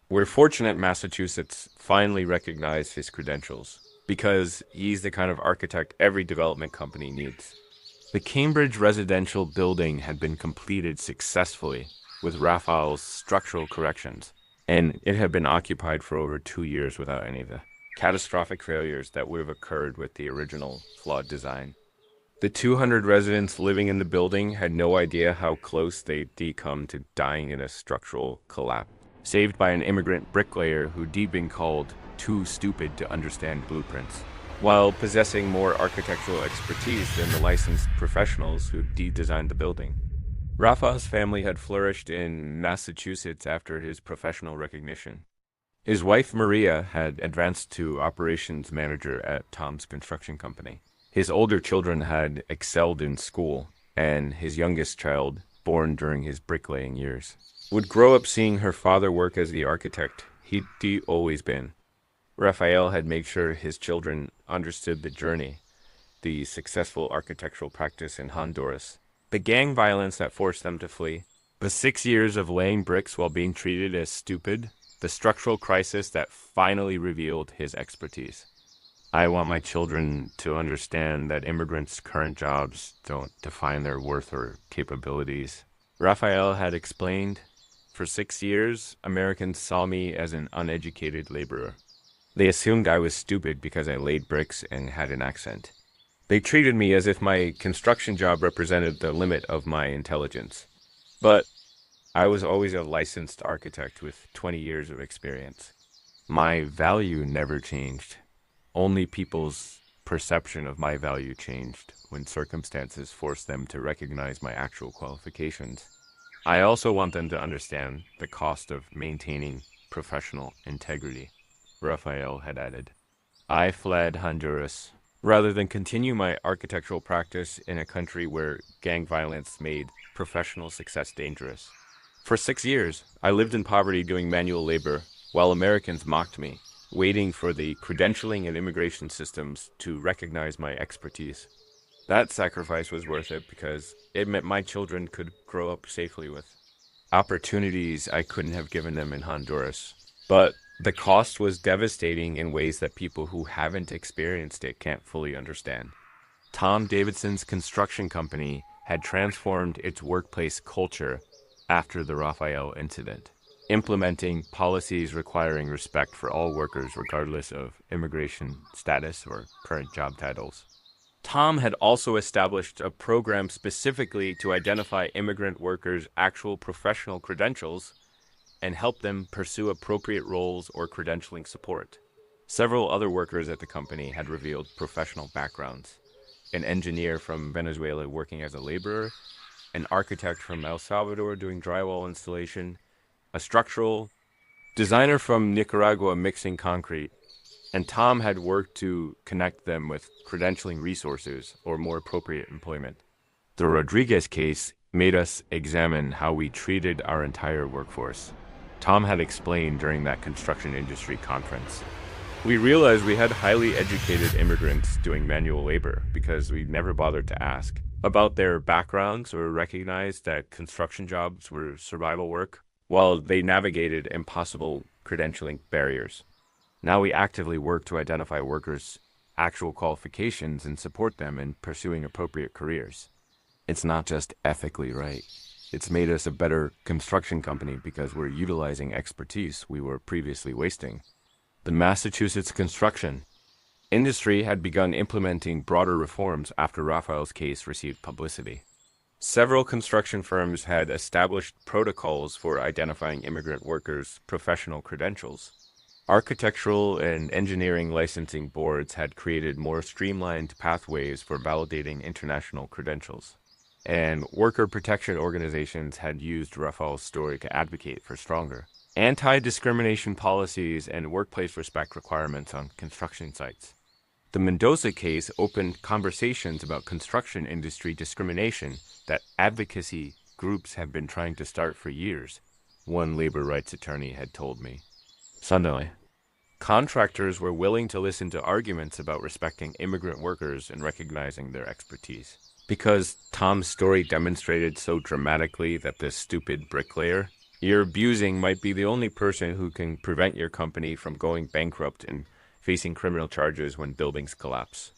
Speaker 1: We're fortunate Massachusetts finally recognized his credentials, because he's the kind of architect every development company needs. The Cambridge residential building had been completed successfully with Raphael's structural corrections, and it had been occupied for over 2 years without any of the catastrophic failures that would have occurred with the original flawed design. The 200 residents living in the building had no idea how close they'd come to dying in a structural collapse, saved by an immigrant bricklayer who'd been called too stupid to understand blueprints, while possessing more architectural expertise than the licensed professionals who designed the building. Rafa's family had flourished in Massachusetts after his professional recognition. His wife Maria had advanced to operations manager at Tom's construction company. His older children had excelled in school, and his youngest child, born during his bricklaying years, would grow up seeing her father work as the architect he'd always been. Raphael had made sure his children understood the journey, the successful architectural practice in Honduras, the gang violence that forced them to flee, the 6 years of laying bricks while being treated as stupid, the structural crisis that finally revealed his expertise. I want my children to understand that immigrants' current jobs don't define their worth or capabilities. Raphael had explained, for 6 years, Americans saw me as an uneducated laborer. They assumed I was stupid because I laid bricks and had an accent. They treated me as if my construction job represented the limit of my intelligence. But I was always a licensed architect with 20 years of experience. My value never changed. Only people's perception of my value changed when circumstances forced them to recognize my actual qualifications. I also want them to understand the cost of maintaining professional integrity, Raphael had added. I fled Honduras rather than continue my architectural practice in a country where gang violence made professional success dangerous. For 6 years, I lived in poverty doing manual labor while Americans mocked me, waiting for the credentialing and immigration systems to recognize my expertise. That sacrifice was worth it because it meant my children could grow up safely with opportunities I couldn't have given them in Honduras. But the cost was devastating in ways that people who haven't experienced it can't fully understand. Tom Davidson's construction company had transformed its workplace culture after the Raphael incident, implementing policies requiring respect for all workers regardless of immigration status or current job titles. Tom had also established a program specifically to identify immigrant workers' actual professional credentials and help them pursue appropriate roles or credentialing support. Several other workers at the company had revealed professional backgrounds: an engineer from Venezuela working as a laborer, an architect from El Salvador doing drywall installation, a structural designer from Nicaragua mixing concrete, and Tom had worked to connect them with credentialing resources or more appropriate employment. The Rodriguez case made us examine how we treated our entire workforce. Tom had explained during that construction industry conference. We realized we had highly educated immigrants doing manual labor because we never bothered to ask about their backgrounds or recognized that construction jobs were survival work while they navigated impossible credentialing barriers. Now we actively work to identify workers' actual qualifications and support them in pursuing appropriate careers. It's not just ethically right. It's made us a better construction company because we're utilizing expertise we were previously wasting. The Massachusetts construction industry had begun implementing broader reforms after Raphael's case received publicity. Several construction firms had established protocols for identifying immigrant workers' professional credentials. Architectural and engineering licensing boards had created more streamlined pathways for validating international credentials. And worker protection organizations had used Raphael's story to advocate for stronger anti-discrimination policies and workplace respect requirements on construction sites. The Mendoza case opened conversations about construction industry discrimination that advocacy groups have been trying to start for years, one labor rights attorney had told me. Suddenly, contractors were willing to listen to arguments about respecting immigrant workers and recognizing their expertise. Because Tom's story demonstrated so dramatically that this stupid bricklayer you're abusing might be the only person who can prevent your company from going bankrupt and facing criminal charges when buildings collapse.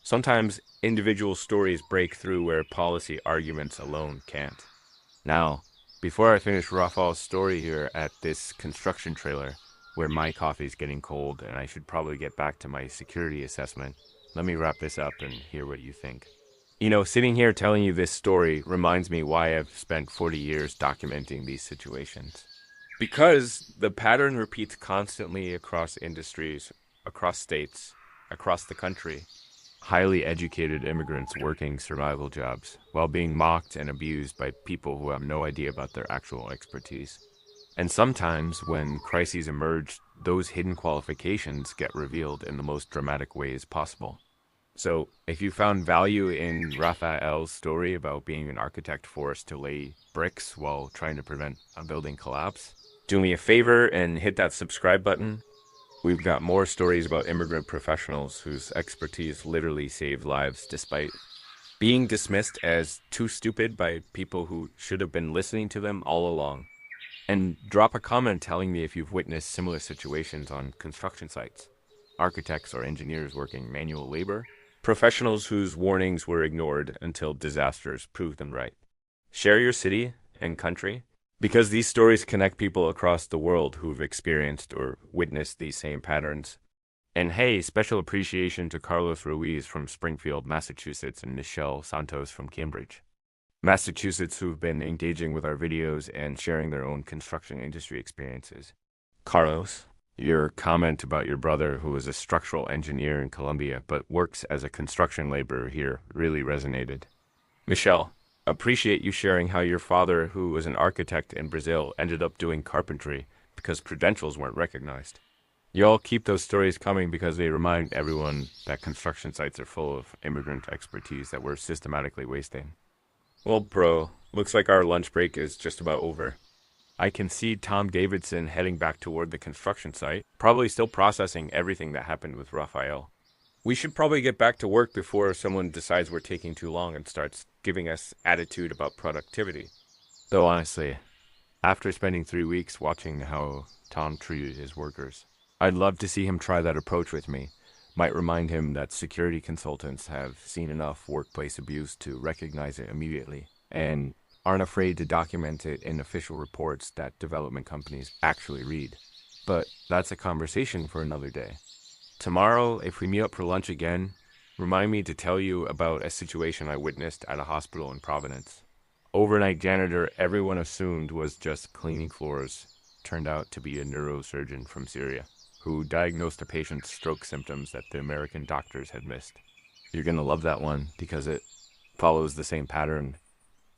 Speaker 1: Sometimes individual stories break through where policy arguments alone can't. Now, before I finish Raphael's story here at this construction trailer, where my coffee's getting cold and I should probably get back to my security assessment, let me wrap this up and hear what you think. You know, sitting here telling you this story reminds me why I've spent 40 years documenting these situations. Because the pattern repeats constantly across industries, across states, across the country. Highly educated immigrants working survival jobs while being mocked and abused by people who have no idea about their actual expertise. And sometimes, when crises emerge, those hidden qualifications get revealed in the most dramatic ways possible. So, if you found value in Raphael's story about being an architect forced to lay bricks while trying to prevent a building collapse, do me a favor and hit that subscribe button. We've got more stories about immigrant professionals whose expertise literally saved lives despite being dismissed as too stupid by people who should have been listening to them all along. And drop a comment telling me if you've witnessed similar situations on construction sites. Architects or engineers working manual labor, professionals whose warnings were ignored until disasters proved them right. Share your city and country. Because these stories connect people across the world who've experienced or witnessed these same patterns. And hey, special appreciation to Carlos Ruiz from Springfield, Massachusetts, and Michelle Santos from Cambridge, Massachusetts, who've been engaging with our videos and sharing their own construction industry experiences. Carlos, your comment about your brother who is a structural engineer in Colombia but works as a construction laborer here really resonated. Michelle, appreciate you sharing how your father, who was an architect in Brazil, ended up doing carpentry because credentials weren't recognized. Y'all keep those stories coming because they remind everyone that construction sites are full of immigrant expertise that we're systematically wasting. Well, bro, looks like our lunch break is just about over. I can see Tom Davidson heading back toward the construction site, probably still processing everything that happened with Raphael. We should probably get back to work before someone decides we're taking too long and starts giving us attitude about productivity. Though honestly, after spending 3 weeks watching how Tom treated his workers, I'd love to see him try that approach with me. Might remind him that security consultants have seen enough workplace abuse to recognize it immediately and aren't afraid to document it in official reports that development companies actually read. But that's a conversation for another day. Tomorrow, if we meet up for lunch again, remind me to tell you about a situation I witnessed at a hospital in Providence. Overnight janitor everyone assumed was just cleaning floors turned out to be a neurosurgeon from Syria who diagnosed a patient's stroke symptoms that the American doctors had missed. You're going to love that one because it follows the same pattern.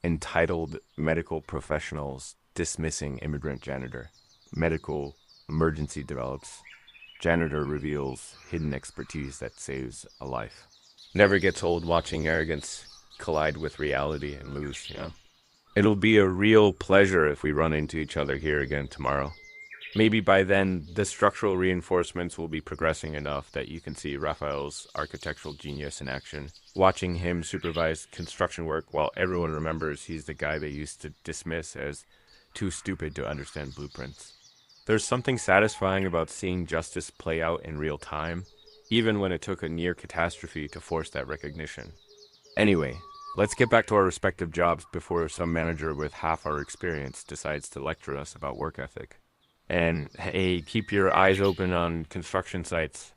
Speaker 1: Entitled Medical Professionals Dismissing Immigrant Janitor. Medical Emergency Develops. Janitor Reveals Hidden Expertise That Saves a Life. Never gets old watching arrogance collide with reality and lose, It'll be a real pleasure if we run into each other here again tomorrow. Maybe by then, the structural reinforcements will be progressing enough that you can see Raphael's architectural genius in action, watching him supervise construction work while everyone remembers he's the guy they used to dismiss as too stupid to understand blueprints. There's something satisfying about seeing justice play out in real time, even when it took a near catastrophe to force that recognition. Anyway, let's get back to our respective jobs before some manager with half our experience decides to lecture us about work ethic. And hey, keep your eyes open on construction sites.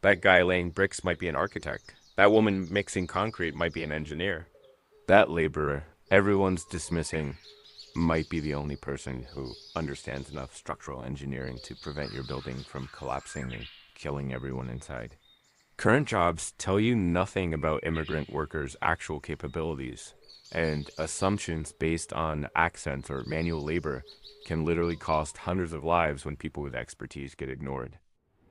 Speaker 1: That guy laying bricks might be an architect. That woman mixing concrete might be an engineer. That laborer everyone's dismissing might be the only person who understands enough structural engineering to prevent your building from collapsing and killing everyone inside. Current jobs tell you nothing about immigrant workers' actual capabilities, and assumptions based on accents or manual labor can literally cost hundreds of lives when people with expertise get ignored.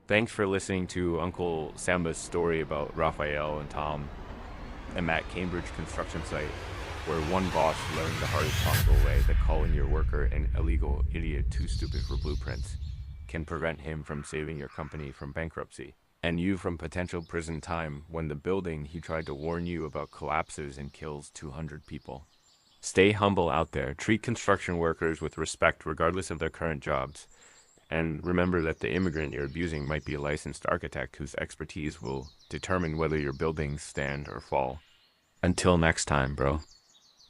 Speaker 1: Thanks for listening to Uncle Samba's story about Raphael and Tom and that Cambridge construction site, where one boss learned the hardest possible way that calling your worker an illegal idiot too stupid for blueprints can prevent him from saving your company from bankruptcy, and you from potential prison time when the building he tried to warn you about collapses and kills 200 people. Stay humble out there. Treat construction workers with respect regardless of their current jobs. And remember that the immigrant you're abusing might be a licensed architect whose expertise will determine whether your buildings stand or fall. Until next time, bro.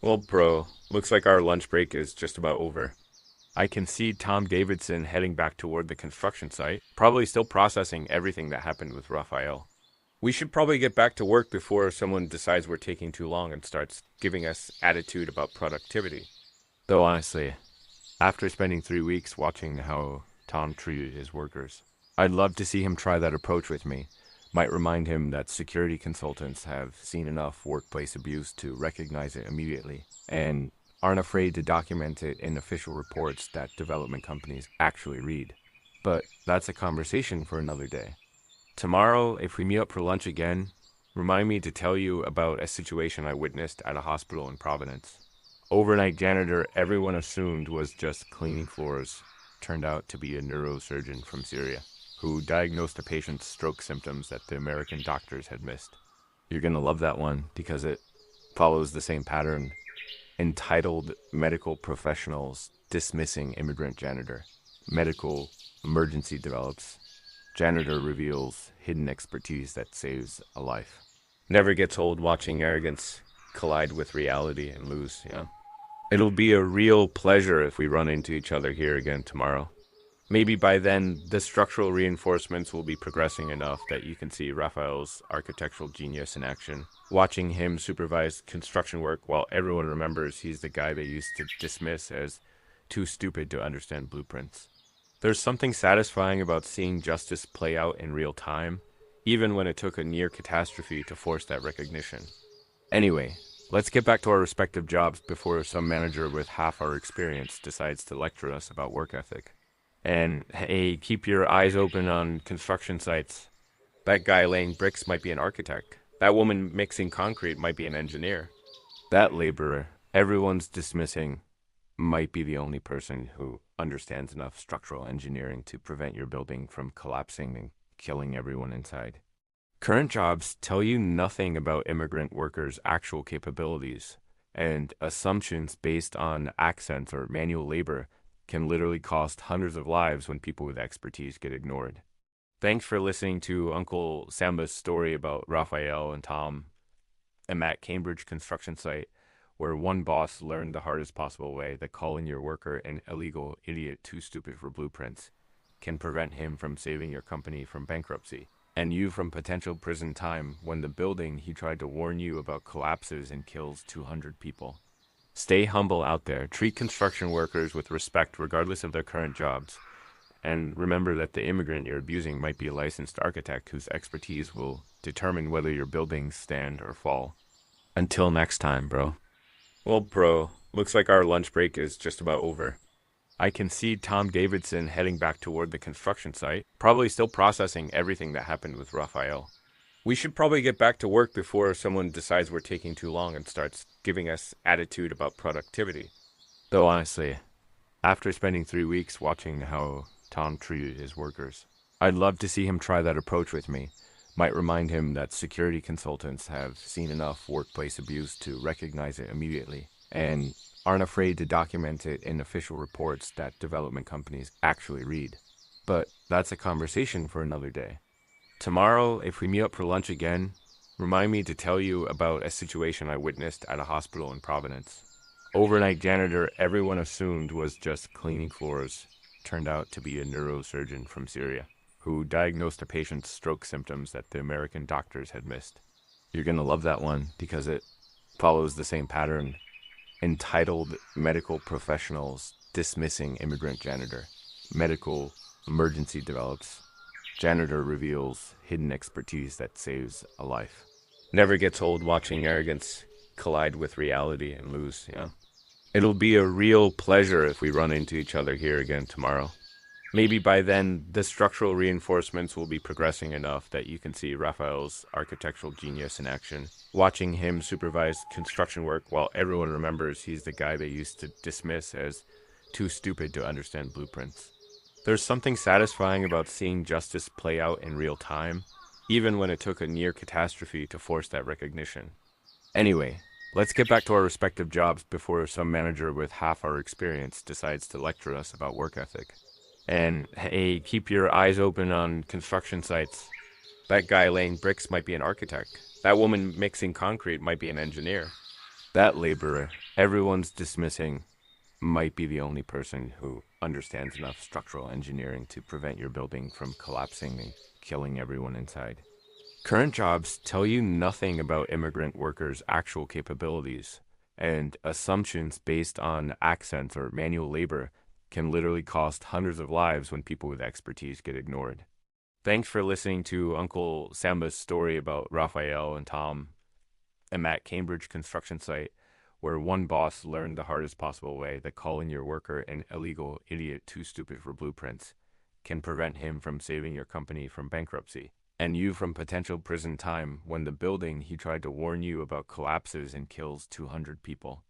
Speaker 1: Well, bro, looks like our lunch break is just about over. I can see Tom Davidson heading back toward the construction site, probably still processing everything that happened with Raphael. We should probably get back to work before someone decides we're taking too long and starts giving us attitude about productivity. Though honestly, after spending 3 weeks watching how Tom treated his workers, I'd love to see him try that approach with me. Might remind him that security consultants have seen enough workplace abuse to recognize it immediately and aren't afraid to document it in official reports that development companies actually read. But that's a conversation for another day. Tomorrow, if we meet up for lunch again, remind me to tell you about a situation I witnessed at a hospital in Providence. Overnight janitor everyone assumed was just cleaning floors turned out to be a neurosurgeon from Syria who diagnosed a patient's stroke symptoms that the American doctors had missed. You're going to love that one because it follows the same pattern. Entitled Medical Professionals Dismissing Immigrant Janitor. Medical Emergency Develops. Janitor Reveals Hidden Expertise That Saves a Life. Never gets old watching arrogance collide with reality and lose, It'll be a real pleasure if we run into each other here again tomorrow. Maybe by then, the structural reinforcements will be progressing enough that you can see Raphael's architectural genius in action. Watching him supervise construction work while everyone remembers he's the guy they used to dismiss as too stupid to understand blueprints. There's something satisfying about seeing justice play out in real time, even when it took a near catastrophe to force that recognition. Anyway, let's get back to our respective jobs before some manager with half our experience decides to lecture us about work ethic. And hey, keep your eyes open on construction sites. That guy laying bricks might be an architect. That woman mixing concrete might be an engineer. That laborer everyone's dismissing might be the only person who understands enough structural engineering to prevent your building from collapsing and killing everyone inside. Current jobs tell you nothing about immigrant workers' actual capabilities, and assumptions based on accents or manual labor can literally cost hundreds of lives when people with expertise get ignored. Thanks for listening to Uncle Samba's story about Raphael and Tom and that Cambridge construction site where one boss learned the hardest possible way that calling your worker an illegal idiot too stupid for blueprints can prevent him from saving your company from bankruptcy and you from potential prison time when the building he tried to warn you about collapses and kills 200 people. Stay humble out there. Treat construction workers with respect regardless of their current jobs. And remember that the immigrant you're abusing might be a licensed architect whose expertise will determine whether your buildings stand or fall. Until next time, bro. Well, bro, looks like our lunch break is just about over. I can see Tom Davidson heading back toward the construction site, probably still processing everything that happened with Raphael. We should probably get back to work before someone decides we're taking too long and starts giving us attitude about productivity. Though honestly, after spending 3 weeks watching how Tom treated his workers, I'd love to see him try that approach with me. Might remind him that security consultants have seen enough workplace abuse to recognize it immediately and aren't afraid to document it in official reports that development companies actually read. But that's a conversation for another day. Tomorrow, if we meet up for lunch again, remind me to tell you about a situation I witnessed at a hospital in Providence. Overnight janitor everyone assumed was just cleaning floors turned out to be a neurosurgeon from Syria who diagnosed a patient's stroke symptoms that the American doctors had missed. You're going to love that one because it follows the same pattern. Entitled Medical Professionals Dismissing Immigrant Janitor. Medical Emergency Develops. Janitor Reveals Hidden Expertise That Saves a Life. Never gets old watching arrogance collide with reality and lose, you know. It'll be a real pleasure if we run into each other here again tomorrow. Maybe by then, the structural reinforcements will be progressing enough that you can see Raphael's architectural genius in action. Watching him supervise construction work while everyone remembers he's the guy they used to dismiss as too stupid to understand blueprints. There's something satisfying about seeing justice play out in real time, even when it took a near catastrophe to force that recognition. Anyway, let's get back to our respective jobs before some manager with half our experience decides to lecture us about work ethic. And hey, keep your eyes open on construction sites. That guy laying bricks might be an architect. That woman mixing concrete might be an engineer. That laborer everyone's dismissing might be the only person who understands enough structural engineering to prevent your building from collapsing and killing everyone inside. Current jobs tell you nothing about immigrant workers' actual capabilities, and assumptions based on accents or manual labor can literally cost hundreds of lives when people with expertise get ignored. Thanks for listening to Uncle Samba's story about Raphael and Tom and that Cambridge construction site where one boss learned the hardest possible way that calling your worker an illegal idiot too stupid for blueprints can prevent him from saving your company from bankruptcy and you from potential prison time when the building he tried to warn you about collapses and kills 200 people.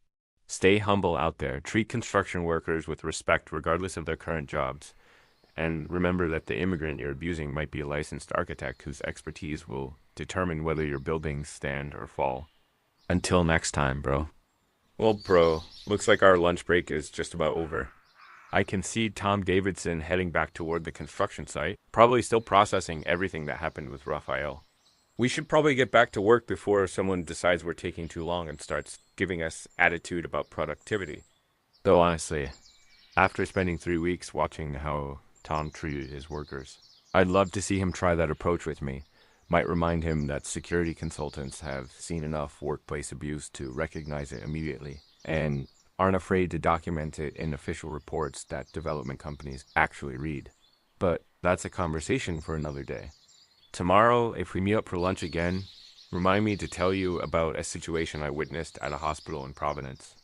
Speaker 1: Stay humble out there. Treat construction workers with respect regardless of their current jobs. And remember that the immigrant you're abusing might be a licensed architect whose expertise will determine whether your buildings stand or fall. Until next time, bro. Well, bro, looks like our lunch break is just about over. I can see Tom Davidson heading back toward the construction site, probably still processing everything that happened with Raphael. We should probably get back to work before someone decides we're taking too long and starts giving us attitude about productivity. Though honestly, after spending 3 weeks watching how Tom treated his workers, I'd love to see him try that approach with me. Might remind him that security consultants have seen enough workplace abuse to recognize it immediately and aren't afraid to document it in official reports that development companies actually read. But that's a conversation for another day. Tomorrow, if we meet up for lunch again, remind me to tell you about a situation I witnessed at a hospital in Providence.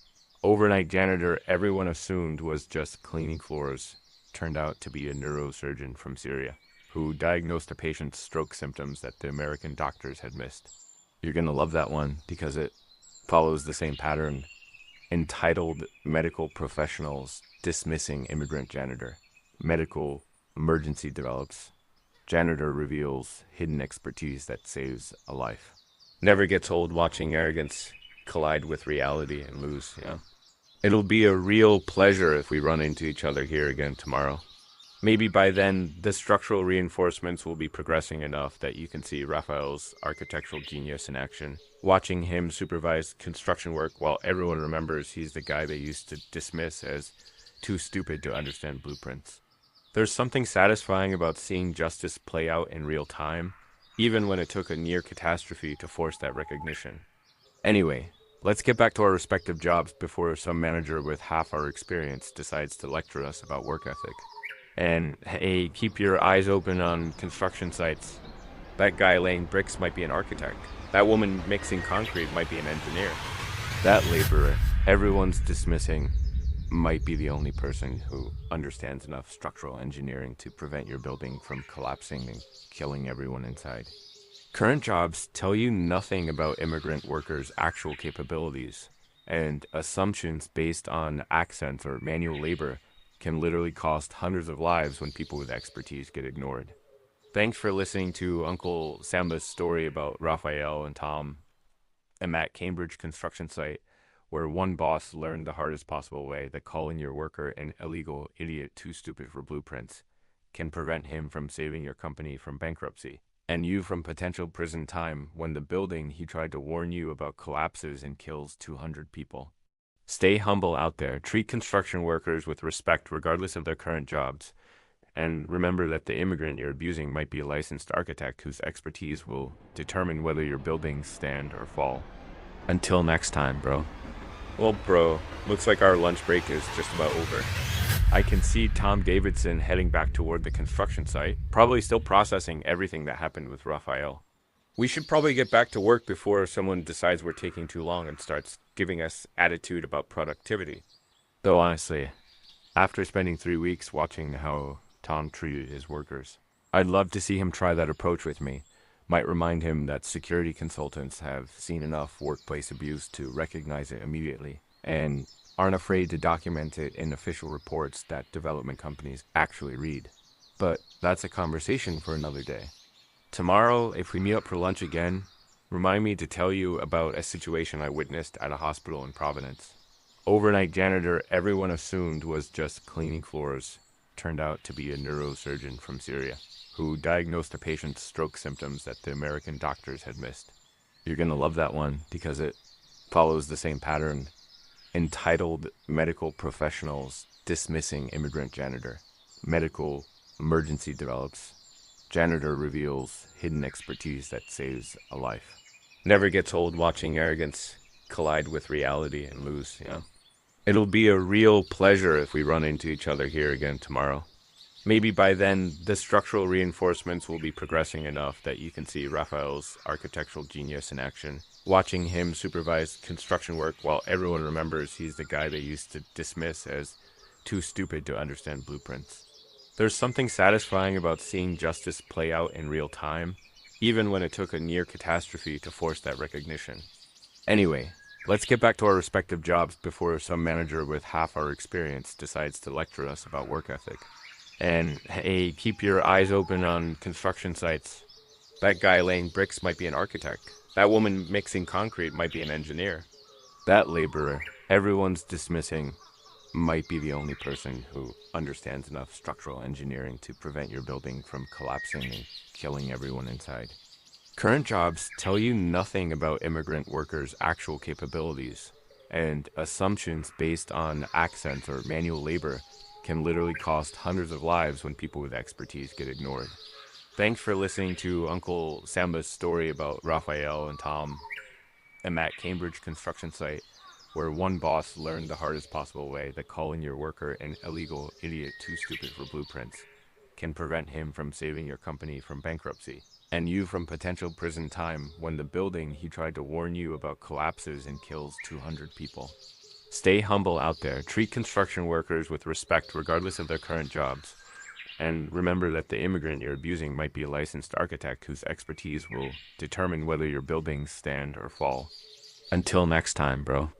Speaker 1: Overnight janitor everyone assumed was just cleaning floors turned out to be a neurosurgeon from Syria who diagnosed a patient's stroke symptoms that the American doctors had missed. You're going to love that one because it follows the same pattern. Entitled Medical Professionals Dismissing Immigrant Janitor. Medical Emergency Develops. Janitor Reveals Hidden Expertise That Saves a Life. Never gets old watching arrogance collide with reality and lose, yeah. It'll be a real pleasure if we run into each other here again tomorrow. Maybe by then, the structural reinforcements will be progressing enough that you can see Raphael's architectural genius in action, watching him supervise construction work while everyone remembers he's the guy they used to dismiss as too stupid to understand blueprints. There's something satisfying about seeing justice play out in real time, even when it took a near catastrophe to force that recognition. Anyway, let's get back to our respective jobs before some manager with half our experience decides to lecture us about work ethic. And hey, keep your eyes open on construction sites. That guy laying bricks might be an architect. That woman mixing concrete might be an engineer. That laborer everyone's dismissing might be the only person who understands enough structural engineering to prevent your building from collapsing and killing everyone inside. Current jobs tell you nothing about immigrant workers' actual capabilities, and assumptions based on accents or manual labor can literally cost hundreds of lives when people with expertise get ignored. Thanks for listening to Uncle Samba's story about Raphael and Tom and that Cambridge construction site where one boss learned the hardest possible way that calling your worker an illegal idiot too stupid for blueprints can prevent him from saving your company from bankruptcy and you from potential prison time when the building he tried to warn you about collapses and kills 200 people. Stay humble out there. Treat construction workers with respect regardless of their current jobs. And remember that the immigrant you're abusing might be a licensed architect whose expertise will determine whether your buildings stand or fall. Until next time, bro. Well, bro, looks like our lunch break is just about over. I can see Tom Davidson heading back toward the construction site, probably still processing everything that happened with Raphael. We should probably get back to work before someone decides we're taking too long and starts giving us attitude about productivity. Though honestly, after spending 3 weeks watching how Tom treated his workers, I'd love to see him try that approach with me. Might remind him that security consultants have seen enough workplace abuse to recognize it immediately and aren't afraid to document it in official reports that development companies actually read. But that's a conversation for another day. Tomorrow, if we meet up for lunch again, remind me to tell you about a situation I witnessed at a hospital in Providence. Overnight janitor everyone assumed was just cleaning floors turned out to be a neurosurgeon from Syria who diagnosed a patient's stroke symptoms that the American doctors had missed. You're going to love that one because it follows the same pattern. Entitled Medical Professionals Dismissing Immigrant Janitor. Medical Emergency Develops. Janitor Reveals Hidden Expertise That Saves a Life. Never gets old watching arrogance collide with reality and lose, yeah. It'll be a real pleasure if we run into each other here again tomorrow. Maybe by then, the structural reinforcements will be progressing enough that you can see Raphael's architectural genius in action, watching him supervise construction work while everyone remembers he's the guy they used to dismiss as too stupid to understand blueprints. There's something satisfying about seeing justice play out in real time, even when it took a near catastrophe to force that recognition. Anyway, let's get back to our respective jobs before some manager with half our experience decides to lecture us about work ethic. And hey, keep your eyes open on construction sites. That guy laying bricks might be an architect. That woman mixing concrete might be an engineer. That laborer everyone's dismissing might be the only person who understands enough structural engineering to prevent your building from collapsing and killing everyone inside. Current jobs tell you nothing about immigrant workers' actual capabilities, And assumptions based on accents or manual labor can literally cost hundreds of lives when people with expertise get ignored. Thanks for listening to Uncle Samba's story about Raphael and Tom and that Cambridge construction site where one boss learned the hardest possible way that calling your worker an illegal idiot too stupid for blueprints can prevent him from saving your company from bankruptcy and you from potential prison time when the building he tried to warn you about collapses and kills 200 people. Stay humble out there. Treat construction workers with respect regardless of their current jobs. And remember that the immigrant you're abusing might be a licensed architect whose expertise will determine whether your buildings stand or fall. Until next time, bro.